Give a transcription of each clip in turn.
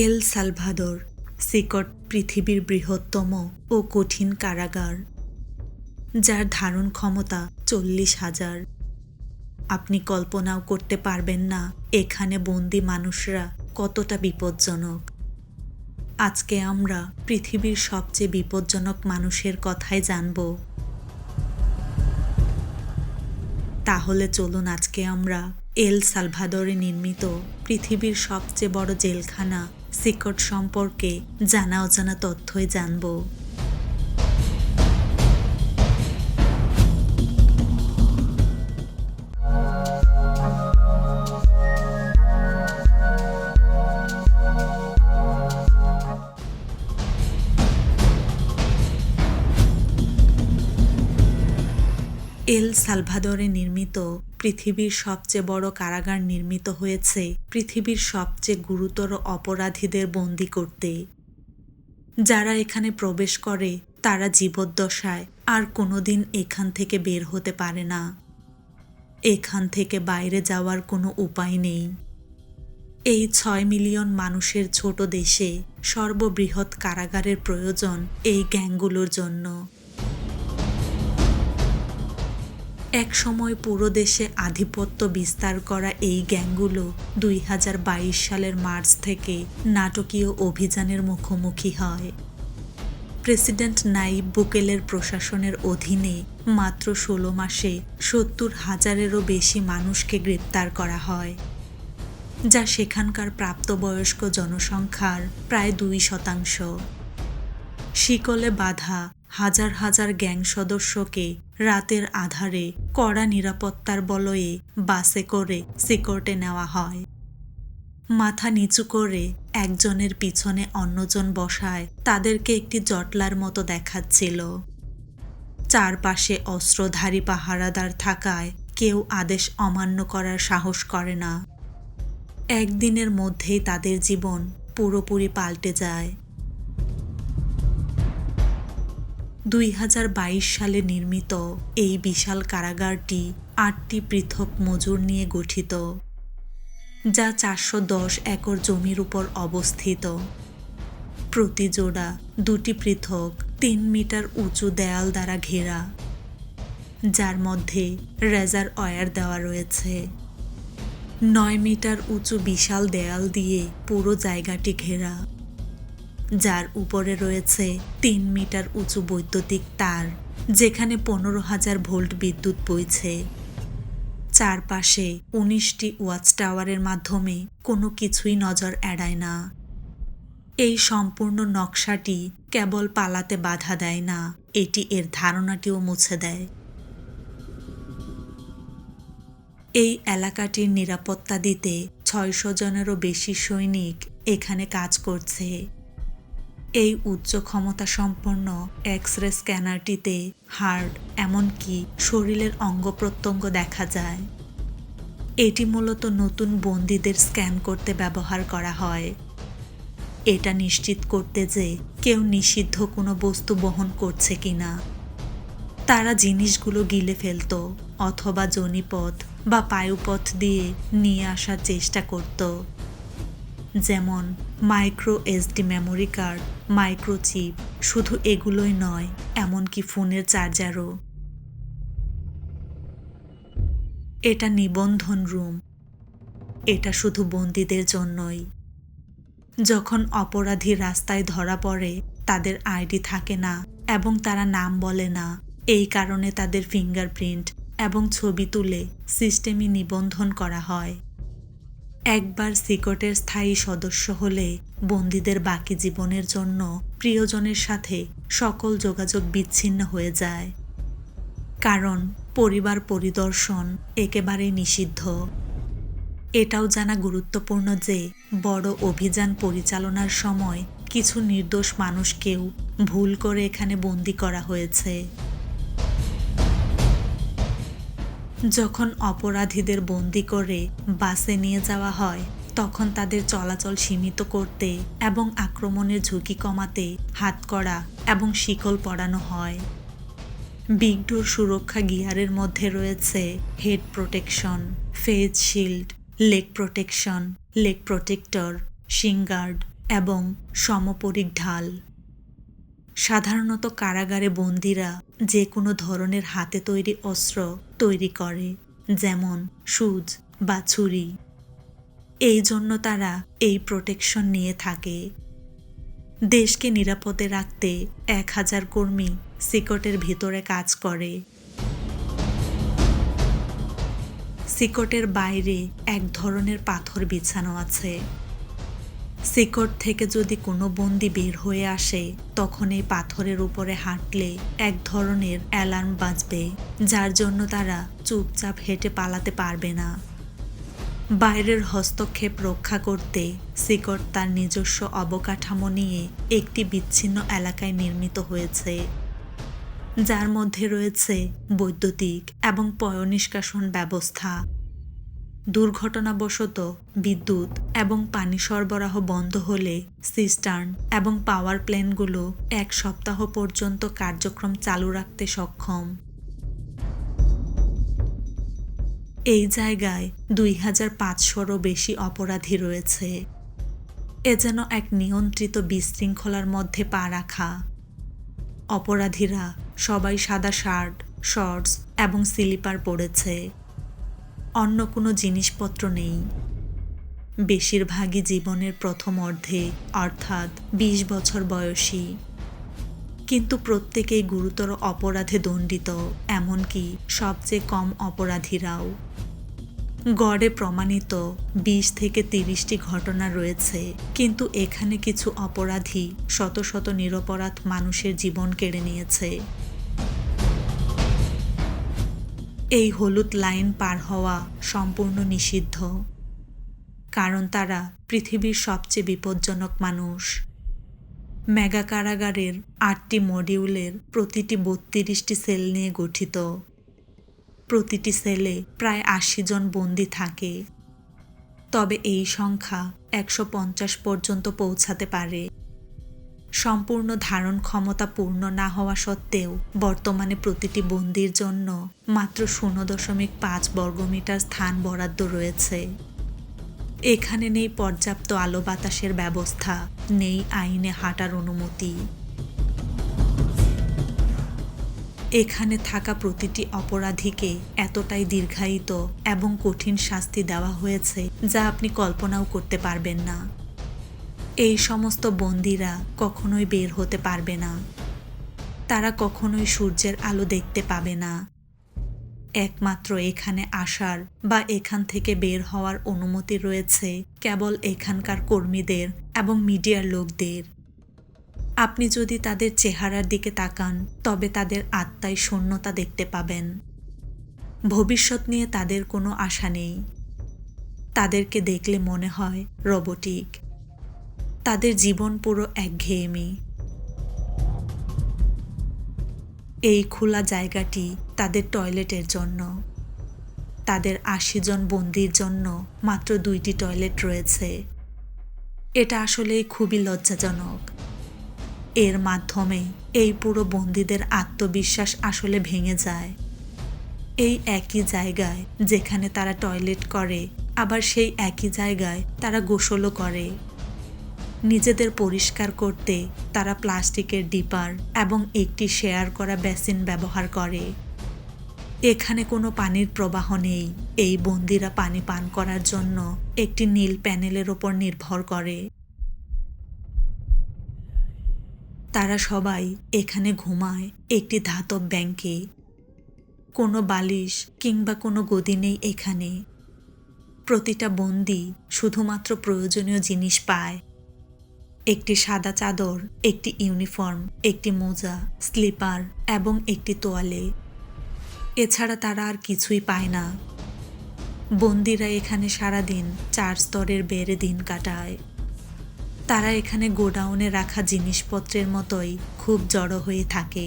El Salvador সিকট পৃথিবীর বৃহত্তম ও কঠিন কারাগার, যার ধারণ ক্ষমতা 40,000। আপনি কল্পনাও করতে পারবেন না এখানে বন্দি মানুষরা কতটা বিপজ্জনক। আজকে আমরা পৃথিবীর সবচেয়ে বিপজ্জনক মানুষের কথাই জানব। তাহলে চলুন আজকে আমরা এল সালভাদরে নির্মিত পৃথিবীর সবচেয়ে বড় জেলখানা সিকট সম্পর্কে জানা অজানা তথ্যই জানব। এল সালভাদরে নির্মিত পৃথিবীর সবচেয়ে বড় কারাগার নির্মিত হয়েছে পৃথিবীর সবচেয়ে গুরুতর অপরাধীদের বন্দী করতে। যারা এখানে প্রবেশ করে তারা জীবদ্দশায় আর কোনোদিন এখান থেকে বের হতে পারে না। এখান থেকে বাইরে যাওয়ার কোনো উপায় নেই। এই 6 মিলিয়ন মানুষের ছোট দেশে সর্ববৃহৎ কারাগারের প্রয়োজন এই গ্যাংগুলোর জন্য। এক সময় পুরো দেশে আধিপত্য বিস্তার করা এই গ্যাংগুলো 2022 সালের মার্চ থেকে নাটকীয় অভিযানের মুখোমুখি হয়। প্রেসিডেন্ট নাইব বুকেলের প্রশাসনের অধীনে মাত্র 16 মাসে 70,000-এরও বেশি মানুষকে গ্রেপ্তার করা হয়, যা সেখানকার প্রাপ্তবয়স্ক জনসংখ্যার প্রায় 2%। শিকলে বাঁধা হাজার হাজার গ্যাং সদস্যকে রাতের আধারে কড়া নিরাপত্তার বলয়ে বাসে করে সিকটে নেওয়া হয়। মাথা নিচু করে একজনের পিছনে অন্যজন বসায় তাদেরকে একটি জটলার মতো দেখাচ্ছিল। চারপাশে অস্ত্রধারী পাহারাদার থাকায় কেউ আদেশ অমান্য করার সাহস করে না। একদিনের মধ্যেই তাদের জীবন পুরোপুরি পাল্টে যায়। 2022 সালে নির্মিত এই বিশাল কারাগারটি 8টি পৃথক মজুর নিয়ে গঠিত, যা 410 একর জমির উপর অবস্থিত। প্রতি জোড়া 2টি পৃথক 3 মিটার উঁচু দেয়াল দ্বারা ঘেরা, যার মধ্যে রেজার ওয়্যার দেওয়া রয়েছে। 9 মিটার উঁচু বিশাল দেয়াল দিয়ে পুরো জায়গাটি ঘেরা, যার উপরে রয়েছে 3 মিটার উঁচু বৈদ্যুতিক তার, যেখানে 15,000 ভোল্ট বিদ্যুৎ বইছে। চারপাশে 19টি ওয়াচ টাওয়ারের মাধ্যমে কোনো কিছুই নজর এড়ায় না। এই সম্পূর্ণ নকশাটি কেবল পালাতে বাধা দেয় না, এটি এর ধারণাটিও মুছে দেয়। এই এলাকাটির নিরাপত্তা দিতে 600 জনেরও বেশি সৈনিক এখানে কাজ করছে। এই উচ্চ ক্ষমতা সম্পন্ন এক্স-রে স্ক্যানারটিতে হার্ট, এমনকি শরীরের অঙ্গ প্রত্যঙ্গ দেখা যায়। এটি মূলত নতুন বন্দীদের স্ক্যান করতে ব্যবহার করা হয়, এটা নিশ্চিত করতে যে কেউ নিষিদ্ধ কোনো বস্তু বহন করছে কিনা। তারা জিনিসগুলো গিলে ফেলত অথবা জনিপথ বা পায়ুপথ দিয়ে নিয়ে আসার চেষ্টা করত, যেমন micro SD memory card, microchip. শুধু এগুলোই নয়, এমনকি ফোনের চার্জারও। এটা নিবন্ধন রুম, এটা শুধু বন্দীদের জন্যই। যখন অপরাধী রাস্তায় ধরা পড়ে, তাদের আইডি থাকে না এবং তারা নাম বলে না। এই কারণে তাদের ফিঙ্গারপ্রিন্ট এবং ছবি তুলে সিস্টেমে নিবন্ধন করা হয়। একবার সিকটের স্থায়ী সদস্য হলে বন্দীদের বাকি জীবনের জন্য প্রিয়জনের সাথে সকল যোগাযোগ বিচ্ছিন্ন হয়ে যায়, কারণ পরিবার পরিদর্শন একেবারেই নিষিদ্ধ। এটাও জানা গুরুত্বপূর্ণ যে বড় অভিযান পরিচালনার সময় কিছু নির্দোষ মানুষকেও ভুল করে এখানে বন্দী করা হয়েছে। যখন অপরাধীদের বন্দী করে বাসে নিয়ে যাওয়া হয়, তখন তাদের চলাচল সীমিত করতে এবং আক্রমণের ঝুঁকি কমাতে হাতকড়া এবং শিকল পরানো হয়। বিগ ডোর সুরক্ষা গিয়ারের মধ্যে রয়েছে head protection, face shield, leg protection, leg protector, শিং গার্ড, এবং সমপরিক ঢাল। সাধারণত কারাগারে বন্দীরা যে কোনো ধরনের হাতে তৈরি অস্ত্র তৈরি করে, যেমন সুচ বা ছুরি। এই জন্য তারা এই প্রোটেকশন নিয়ে থাকে। দেশকে নিরাপদে রাখতে 1000 কর্মী সিকটের ভিতরে কাজ করে। সিকটের বাইরে এক ধরনের পাথর বিছানো আছে। সিকট থেকে যদি কোনো বন্দী বের হয়ে আসে, তখন এই পাথরের উপরে হাঁটলে এক ধরনের অ্যালার্ম বাজবে, যার জন্য তারা চুপচাপ হেঁটে পালাতে পারবে না। বাইরের হস্তক্ষেপ রক্ষা করতে সিকট তার নিজস্ব অবকাঠামো নিয়ে একটি বিচ্ছিন্ন এলাকায় নির্মিত হয়েছে, যার মধ্যে রয়েছে বৈদ্যুতিক এবং পয়ঃনিষ্কাশন ব্যবস্থা। দুর্ঘটনাবশত বিদ্যুৎ এবং পানি সরবরাহ বন্ধ হলে সিস্টার্ন এবং পাওয়ার প্ল্যান্টগুলো 1 সপ্তাহ পর্যন্ত কার্যক্রম চালু রাখতে সক্ষম। এই জায়গায় 2500-রও বেশি অপরাধী রয়েছে। এ যেন এক নিয়ন্ত্রিত বিশৃঙ্খলার মধ্যে পা রাখা। অপরাধীরা সবাই সাদা শার্ট, শর্টস এবং স্লিপার পরেছে। অন্য কোনো জিনিসপত্র নেই। বেশিরভাগই জীবনের প্রথম অর্ধে, অর্থাৎ 20 বছর বয়সী। কিন্তু প্রত্যেকেই গুরুতর অপরাধে দণ্ডিত, এমনকি সবচেয়ে কম অপরাধীরাও। গড়ে প্রমাণিত 20 থেকে 30টি ঘটনা রয়েছে, কিন্তু এখানে কিছু অপরাধী শত শত নিরপরাধ মানুষের জীবন কেড়ে নিয়েছে। এই হলুদ লাইন পার হওয়া সম্পূর্ণ নিষিদ্ধ, কারণ তারা পৃথিবীর সবচেয়ে বিপজ্জনক মানুষ। মেগা কারাগারের 8টি মডিউলের প্রতিটি 32টি সেল নিয়ে গঠিত। প্রতিটি সেলে প্রায় 80 জন বন্দী থাকে, তবে এই সংখ্যা 150 পর্যন্ত পৌঁছাতে পারে। সম্পূর্ণ ধারণ ক্ষমতা পূর্ণ না হওয়া সত্ত্বেও বর্তমানে প্রতিটি বন্দীর জন্য মাত্র 0.5 বর্গমিটার স্থান বরাদ্দ রয়েছে। এখানে নেই পর্যাপ্ত আলো বাতাসের ব্যবস্থা, নেই আইনে হাঁটার অনুমতি। এখানে থাকা প্রতিটি অপরাধীকে এতটাই দীর্ঘায়িত এবং কঠিন শাস্তি দেওয়া হয়েছে যা আপনি কল্পনাও করতে পারবেন না। এই সমস্ত বন্দীরা কখনোই বের হতে পারবে না। তারা কখনোই সূর্যের আলো দেখতে পাবে না। একমাত্র এখানে আসার বা এখান থেকে বের হওয়ার অনুমতি রয়েছে কেবল এখানকার কর্মীদের এবং মিডিয়ার লোকদের। আপনি যদি তাদের চেহারার দিকে তাকান, তবে তাদের আত্মায় শূন্যতা দেখতে পাবেন। ভবিষ্যৎ নিয়ে তাদের কোনো আশা নেই। তাদেরকে দেখলে মনে হয় রোবটিক। তাদের জীবন পুরো একঘেয়েমি। এই খোলা জায়গাটি তাদের টয়লেটের জন্য। তাদের 80 জন বন্দীর জন্য মাত্র 2টি টয়লেট রয়েছে। এটা আসলেই খুবই লজ্জাজনক। এর মাধ্যমে এই পুরো বন্দীদের আত্মবিশ্বাস আসলে ভেঙে যায়। এই একই জায়গায় যেখানে তারা টয়লেট করে, আবার সেই একই জায়গায় তারা গোসলও করে। নিজেদের পরিষ্কার করতে তারা প্লাস্টিকের ডিপার এবং একটি শেয়ার করা বেসিন ব্যবহার করে। এখানে কোনো পানির প্রবাহ নেই। এই বন্দীরা পানি পান করার জন্য একটি নীল প্যানেলের ওপর নির্ভর করে। তারা সবাই এখানে ঘুমায় একটি ধাতব ব্যাংকে। কোনো বালিশ কিংবা কোনো গদি নেই এখানে। প্রতিটা বন্দী শুধুমাত্র প্রয়োজনীয় জিনিস পায়। একটি সাদা চাদর, একটি ইউনিফর্ম, একটি মোজা, স্লিপার এবং একটি তোয়ালে। এছাড়া তারা আর কিছুই পায় না। বন্দীরা এখানে সারাদিন 4 স্তরের বেড়ে দিন কাটায়। তারা এখানে গোডাউনে রাখা জিনিসপত্রের মতোই খুব জড়ো হয়ে থাকে।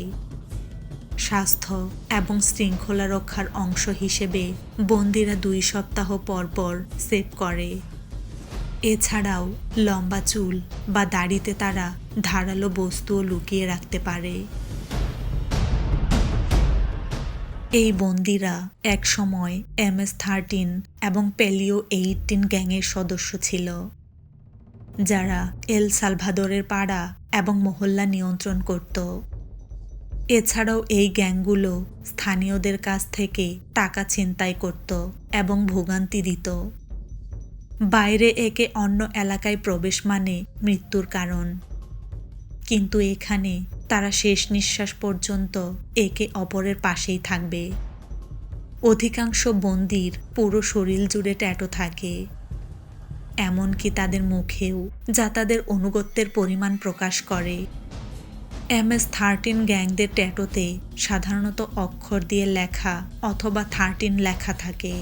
স্বাস্থ্য এবং শৃঙ্খলা রক্ষার অংশ হিসেবে বন্দীরা 2 সপ্তাহ পর পর সেভ করে। এছাড়াও লম্বা চুল বা দাড়িতে তারা ধারালো বস্তুও লুকিয়ে রাখতে পারে। এই বন্দীরা একসময় MS-13 এবং পেলিও 18 গ্যাংয়ের সদস্য ছিল। যারা এল সালভাদোরের পাড়া এবং মহল্লা নিয়ন্ত্রণ করত। এছাড়াও এই গ্যাংগুলো স্থানীয়দের কাছ থেকে টাকা ছিনতাই করত এবং ভোগান্তি দিত। বাইরে একে অন্য এলাকায় প্রবেশ মানে মৃত্যুর কারণ, কিন্তু এখানে তারা শেষ নিঃশ্বাস পর্যন্ত একে অপরের পাশেই থাকবে। অধিকাংশ বন্দীর পুরো শরীর জুড়ে ট্যাটু থাকে, এমনকি তাদের মুখেও, যা তাদের অনুগত্যের পরিমাণ প্রকাশ করে। MS-13 গ্যাংদের ট্যাটুতে সাধারণত অক্ষর দিয়ে লেখা অথবা 13 লেখা থাকে।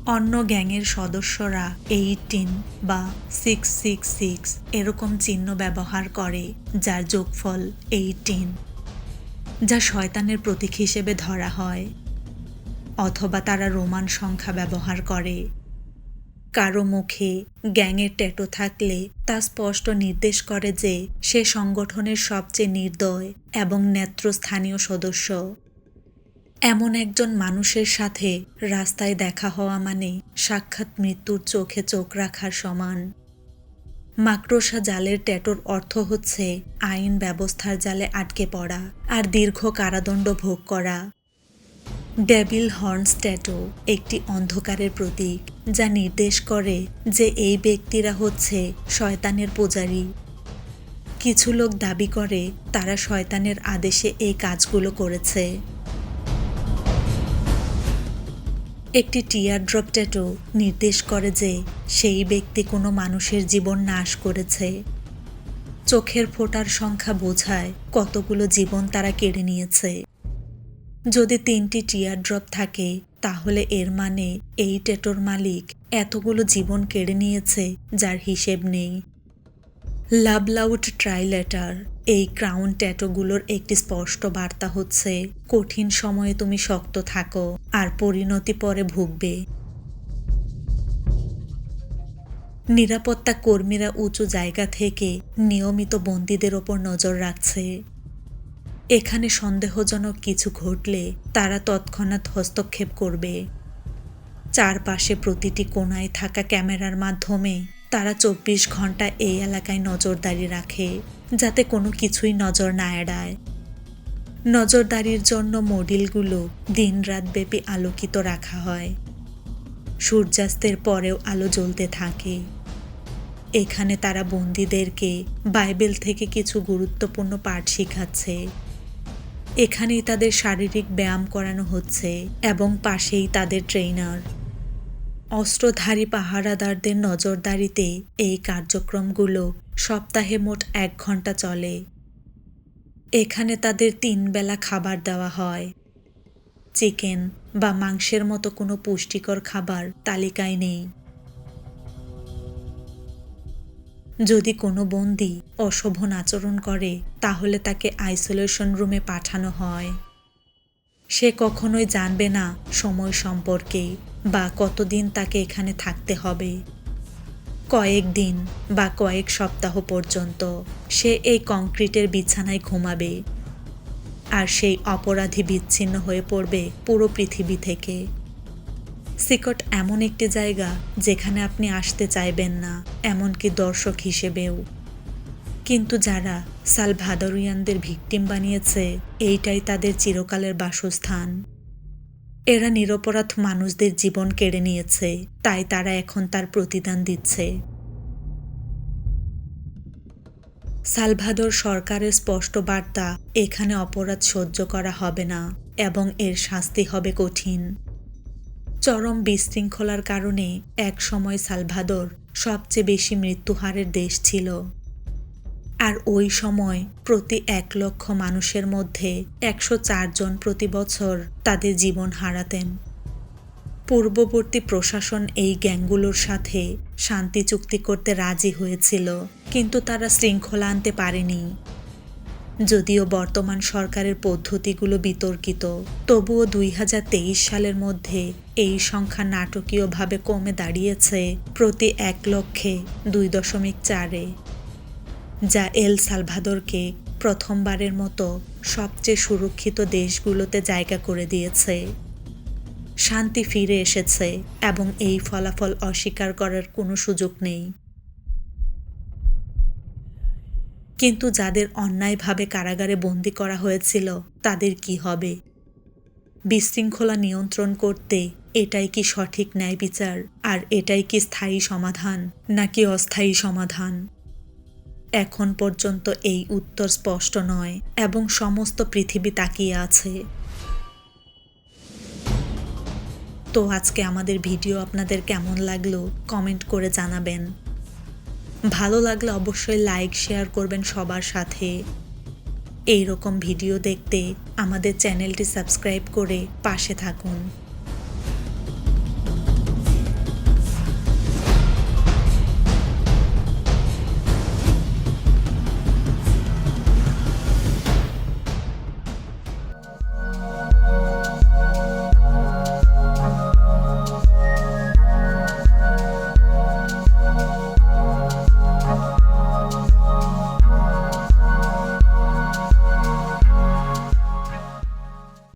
অন্য গ্যাংয়ের সদস্যরা 18 বা 666 এরকম চিহ্ন ব্যবহার করে, যার যোগফল 18, যা শয়তানের প্রতীক হিসেবে ধরা হয়। অথবা তারা রোমান সংখ্যা ব্যবহার করে। কারো মুখে গ্যাংয়ের ট্যাটু থাকলে তা স্পষ্ট নির্দেশ করে যে সে সংগঠনের সবচেয়ে নির্দয় এবং নেতৃস্থানীয় সদস্য। এমন একজন মানুষের সাথে রাস্তায় দেখা হওয়া মানে সাক্ষাৎ মৃত্যুর চোখে চোখ রাখার সমান। মাকড়সা জালের ট্যাটুর অর্থ হচ্ছে আইন ব্যবস্থার জালে আটকে পড়া আর দীর্ঘ কারাদণ্ড ভোগ করা। ডেভিল হর্নস ট্যাটু একটি অন্ধকারের প্রতীক, যা নির্দেশ করে যে এই ব্যক্তিরা হচ্ছে শয়তানের পূজারী। কিছু লোক দাবি করে তারা শয়তানের আদেশে এই কাজগুলো করেছে। একটি টিয়ার ড্রপ ট্যাটু নির্দেশ করে যে সেই ব্যক্তি কোনো মানুষের জীবন নাশ করেছে। চোখের ফোঁটার সংখ্যা বোঝায় কতগুলো জীবন তারা কেড়ে নিয়েছে। যদি 3টি টিয়ার ড্রপ থাকে, তাহলে এর মানে এই ট্যাটুর মালিক এতগুলো জীবন কেড়ে নিয়েছে যার হিসেব নেই। লাভ লাউড ট্রাইলেটার এই ক্রাউন ট্যাটুগুলোর একটি স্পষ্ট বার্তা হচ্ছে কঠিন সময়ে তুমি শক্ত থাকো আর পরিণতি পরে ভুগবে। নিরাপত্তা কর্মীরা উঁচু জায়গা থেকে নিয়মিত বন্দীদের ওপর নজর রাখছে। এখানে সন্দেহজনক কিছু ঘটলে তারা তৎক্ষণাৎ হস্তক্ষেপ করবে। চারপাশে প্রতিটি কোণায় থাকা ক্যামেরার মাধ্যমে তারা 24 ঘন্টা এই এলাকায় নজরদারি রাখে, যাতে কোনো কিছুই নজর না এড়ায়। নজরদারির জন্য মডিউলগুলো দিনরাত ব্যাপী আলোকিত রাখা হয়। সূর্যাস্তের পরেও আলো জ্বলতে থাকে। এখানে তারা বন্দীদেরকে বাইবেল থেকে কিছু গুরুত্বপূর্ণ পাঠ শেখাচ্ছে। এখানেই তাদের শারীরিক ব্যায়াম করানো হচ্ছে এবং পাশেই তাদের ট্রেনার। অস্ত্রধারী পাহারাদারদের নজরদারিতে এই কার্যক্রমগুলো সপ্তাহে মোট 1 ঘন্টা চলে। এখানে তাদের 3 বেলা খাবার দেওয়া হয়। চিকেন বা মাংসের মতো কোনো পুষ্টিকর খাবার তালিকায় নেই। যদি কোনো বন্দী অশোভন আচরণ করে, তাহলে তাকে আইসোলেশন রুমে পাঠানো হয়। সে কখনোই জানবে না সময় সম্পর্কে বা কতদিন তাকে এখানে থাকতে হবে। কয়েকদিন বা কয়েক সপ্তাহ পর্যন্ত সে এই কংক্রিটের বিছানায় ঘুমাবে, আর সেই অপরাধী বিচ্ছিন্ন হয়ে পড়বে পুরো পৃথিবী থেকে। সিকট এমন একটি জায়গা যেখানে আপনি আসতে চাইবেন না, এমনকি দর্শক হিসেবেও। কিন্তু যারা সালভাদোরিয়ানদের ভিকটিম বানিয়েছে, এইটাই তাদের চিরকালের বাসস্থান। এরা নিরপরাধ মানুষদের জীবন কেড়ে নিয়েছে, তাই তারা এখন তার প্রতিদান দিচ্ছে। সালভাদোর সরকারের স্পষ্ট বার্তা, এখানে অপরাধ সহ্য করা হবে না এবং এর শাস্তি হবে কঠিন। চরম বিশৃঙ্খলার কারণে এক সময় সালভাদোর সবচেয়ে বেশি মৃত্যুহারের দেশ ছিল। আর ওই সময় প্রতি 1 লক্ষ মানুষের মধ্যে 104 জন প্রতি বছর তাদের জীবন হারাতেন। পূর্ববর্তী প্রশাসন এই গ্যাংগুলোর সাথে শান্তি চুক্তি করতে রাজি হয়েছিল, কিন্তু তারা শৃঙ্খলা আনতে পারেনি। যদিও বর্তমান সরকারের পদ্ধতিগুলো বিতর্কিত, তবুও 2023 সালের মধ্যে এই সংখ্যা নাটকীয়ভাবে কমে দাঁড়িয়েছে প্রতি 1 লক্ষে 2.4, যা এল সালভাদোরকে প্রথমবারের মতো সবচেয়ে সুরক্ষিত দেশগুলোতে জায়গা করে দিয়েছে। শান্তি ফিরে এসেছে এবং এই ফলাফল অস্বীকার করার কোনো সুযোগ নেই। কিন্তু যাদের অন্যায়ভাবে কারাগারে বন্দী করা হয়েছিল তাদের কি হবে? বিশৃঙ্খলা নিয়ন্ত্রণ করতে এটাই কি সঠিক ন্যায় বিচার? আর এটাই কি স্থায়ী সমাধান নাকি অস্থায়ী সমাধান? এখন পর্যন্ত এই উত্তর স্পষ্ট নয় এবং সমস্ত পৃথিবী তাকিয়ে আছে। তো আজকে আমাদের ভিডিও আপনাদের কেমন লাগলো কমেন্ট করে জানাবেন। ভালো লাগলে অবশ্যই লাইক শেয়ার করবেন সবার সাথে। এই রকম ভিডিও দেখতে আমাদের চ্যানেলটি সাবস্ক্রাইব করে পাশে থাকুন।